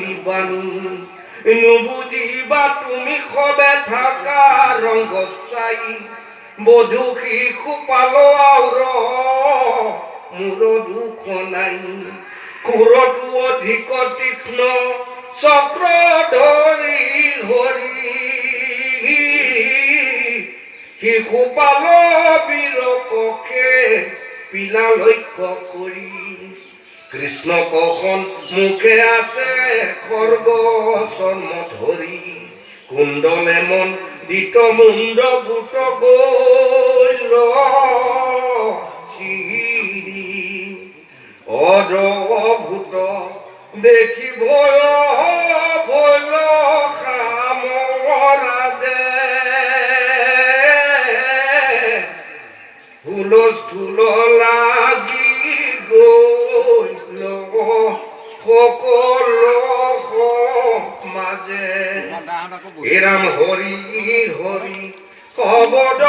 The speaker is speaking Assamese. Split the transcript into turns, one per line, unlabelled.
কাহিলি বাণী নুবুজিবা তুমি সবে থাকা ৰংগ চাই বধু শিশু পালো আউৰ মোৰ দুখ নাই কুৰতো অধিক তীক্ষ্ণ চক্ৰ ধৰি হৰি শিশু পাল বীৰ পক্ষে পিলা লক্ষ্য কৰি কৃষ্ণ কখন মুখে আছে খৰ্গ জন্ম ধৰি কুণ্ডলে মন দিত মুণ্ড গোট গৈল চিৰি অদ্ভুত দেখি ভয় ভৈল খামৰাজে হুলস্থুল লাগি গৈ সকলো মাজে এৰাম হৰি হৰি শবদ